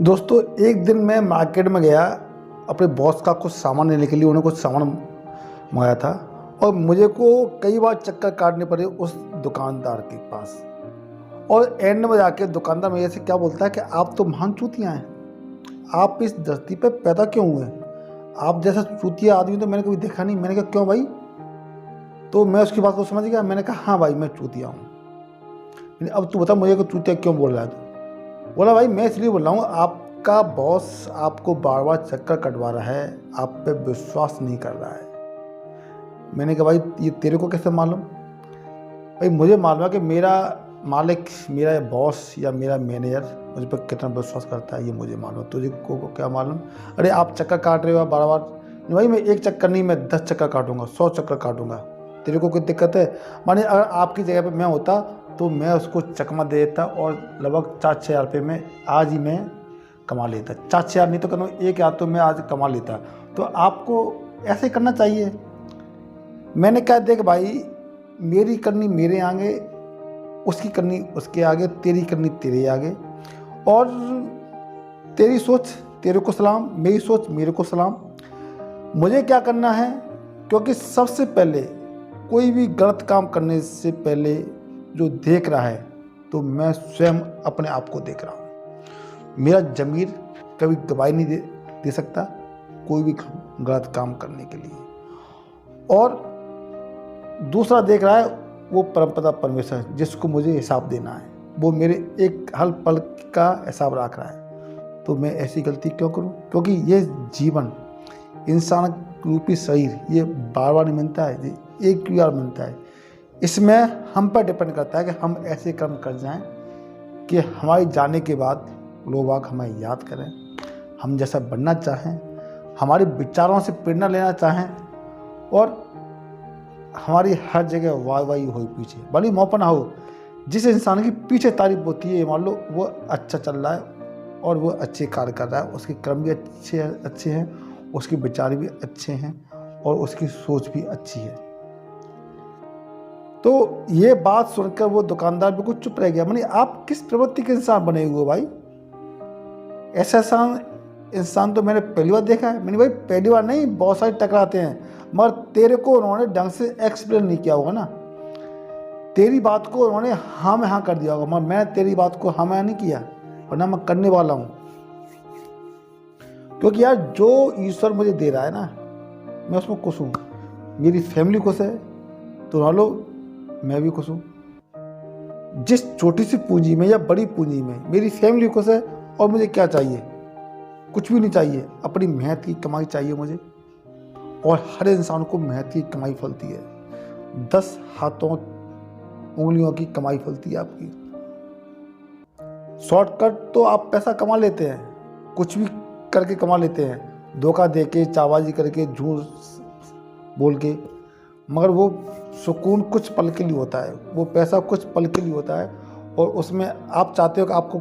दोस्तों, एक दिन मैं मार्केट में गया अपने बॉस का कुछ सामान लेने के लिए। उन्हें कुछ सामान मंगाया था और मुझे को कई बार चक्कर काटने पड़े उस दुकानदार के पास। और एंड में जाके दुकानदार मेरे से क्या बोलता है कि आप तो महान चूतिया हैं, आप इस धरती पे पैदा क्यों हुए? आप जैसा चूतिया आदमी तो मैंने कभी देखा नहीं। मैंने कहा क्यों भाई? तो मैं उसकी बात को समझ गया। मैंने कहा हाँ भाई, मैं चूतिया हूँ। अब तू बता मुझे कि चूतिया क्यों बोल रहा है? तो बोला भाई मैं इसलिए बोल रहा हूँ, आपका बॉस आपको बार बार चक्कर कटवा रहा है, आप पे विश्वास नहीं कर रहा है। मैंने कहा भाई ये तेरे को कैसे मालूम? भाई मुझे मालूम है कि मेरा मालिक, मेरा बॉस या मेरा मैनेजर मुझ पर कितना विश्वास करता है, ये मुझे मालूम। तुझे को क्या मालूम? अरे आप चक्कर काट रहे हो बार बार। नहीं भाई, मैं एक चक्कर नहीं, मैं 10 चक्कर काटूंगा, 100 चक्कर काटूंगा। तेरे को कोई दिक्कत है? माने अगर आपकी जगह पे मैं होता तो मैं उसको चकमा दे देता और लगभग 4-6 हज़ार रुपये में आज ही मैं कमा लेता। 4-6 हज़ार नहीं तो करो 1,000 तो मैं आज कमा लेता। तो आपको ऐसे करना चाहिए। मैंने कहा देख भाई, मेरी करनी मेरे आगे, उसकी करनी उसके आगे, तेरी करनी तेरे आगे। और तेरी सोच तेरे को सलाम, मेरी सोच मेरे को सलाम। मुझे क्या करना है? क्योंकि सबसे पहले कोई भी गलत काम करने से पहले जो देख रहा है तो मैं स्वयं अपने आप को देख रहा हूँ। मेरा ज़मीर कभी गवाही नहीं दे सकता कोई भी गलत काम करने के लिए। और दूसरा देख रहा है वो परमपिता परमेश्वर, जिसको मुझे हिसाब देना है। वो मेरे एक हर पल का हिसाब रख रहा है। तो मैं ऐसी गलती क्यों करूं? क्योंकि ये जीवन, इंसान रूपी शरीर, ये बार बार नहीं मिलता है, ये एक ही बार मिलता है। इसमें हम पर डिपेंड करता है कि हम ऐसे कर्म कर जाएं कि हमारे जाने के बाद लोग हमें याद करें, हम जैसा बनना चाहें, हमारे विचारों से प्रेरणा लेना चाहें, और हमारी हर जगह वाहवाही हो पीछे, भली मौका ना हो। जिस इंसान की पीछे तारीफ होती है, मान लो वो अच्छा चल रहा है और वो अच्छे कार्य कर रहा है, उसके कर्म भी अच्छे हैं, उसके विचार भी अच्छे हैं और उसकी सोच भी अच्छी है। तो ये बात सुनकर वो दुकानदार बिल्कुल चुप रह गया। मैंने आप किस प्रवृत्ति के इंसान बने हुए हो भाई? ऐसा इंसान तो मैंने पहली बार देखा है। मैंने भाई पहली बार नहीं, बहुत सारे टकराते हैं, मगर तेरे को उन्होंने ढंग से एक्सप्लेन नहीं किया होगा ना। तेरी बात को उन्होंने हाँ में हाँ कर दिया होगा, मगर मैं तेरी बात को हाँ में हाँ नहीं किया, वरना मैं करने वाला हूँ। क्योंकि यार जो ईश्वर मुझे दे रहा है ना, मैं उसमें खुश हूँ। मेरी फैमिली खुश है तो मान लो मैं भी खुश हूँ। जिस छोटी सी पूंजी में या बड़ी पूंजी में मेरी फैमिली खुश है, और मुझे क्या चाहिए? कुछ भी नहीं चाहिए। अपनी मेहनत की कमाई चाहिए मुझे, और हर इंसान को मेहनत की कमाई फलती है। 10 हाथों उंगलियों की कमाई फलती है आपकी। शॉर्टकट तो आप पैसा कमा लेते हैं, कुछ भी करके कमा लेते हैं, धोखा दे के, चाबाजी करके, झूठ बोल के, मगर वो सुकून कुछ पल के लिए होता है, वो पैसा कुछ पल के लिए होता है। और उसमें आप चाहते हो कि आपको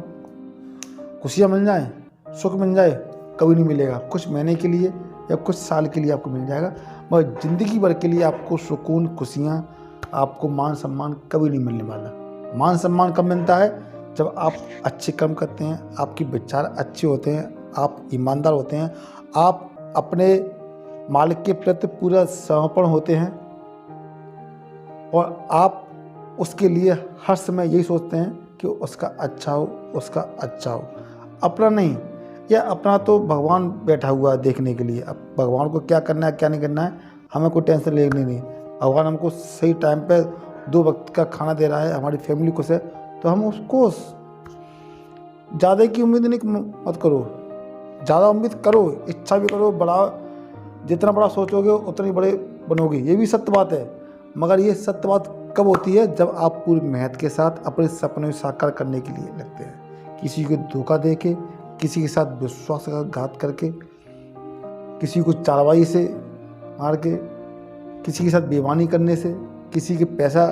खुशियाँ मिल जाएं, सुख मिल जाए, कभी नहीं मिलेगा। कुछ महीने के लिए या कुछ साल के लिए आपको मिल जाएगा, मगर ज़िंदगी भर के लिए आपको सुकून, खुशियाँ, आपको मान सम्मान कभी नहीं मिलने वाला। मान सम्मान कब मिलता है? जब आप अच्छे कर्म करते हैं, आपके विचार अच्छे होते हैं, आप ईमानदार होते हैं, आप अपने मालिक के प्रति पूरा समर्पण होते हैं, और आप उसके लिए हर समय यही सोचते हैं कि उसका अच्छा हो, उसका अच्छा हो, अपना नहीं। या अपना तो भगवान बैठा हुआ है देखने के लिए। अब भगवान को क्या करना है क्या नहीं करना है हमें कोई टेंशन लेनी नहीं। भगवान हमको सही टाइम पे 2 वक्त का खाना दे रहा है, हमारी फैमिली खुश है, तो हम उसको ज़्यादा की उम्मीद नहीं मत करो। ज़्यादा उम्मीद करो, इच्छा भी करो, बड़ा जितना बड़ा सोचोगे उतनी बड़े बनोगे, ये भी सत्य बात है। मगर ये सत्य बात कब होती है? जब आप पूरी मेहनत के साथ अपने सपने साकार करने के लिए लगते हैं। किसी को धोखा दे के, किसी के साथ विश्वासघात करके, किसी को चालबाजी से मार के, किसी के साथ बेईमानी करने से, किसी के पैसा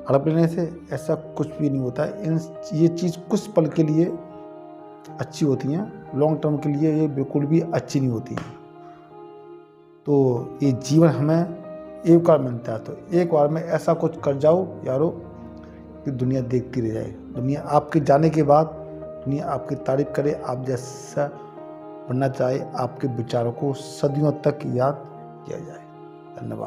हड़प लेने से ऐसा कुछ भी नहीं होता है। ये चीज़ कुछ पल के लिए अच्छी होती हैं, लॉन्ग टर्म के लिए ये बिल्कुल भी अच्छी नहीं होती है। तो ये जीवन हमें एक बार मिलता है, तो एक बार में ऐसा कुछ कर जाओ यारो कि दुनिया देखती रह जाए। दुनिया आपके जाने के बाद दुनिया आपकी तारीफ करे, आप जैसा बनना चाहे, आपके विचारों को सदियों तक याद किया जाए। धन्यवाद।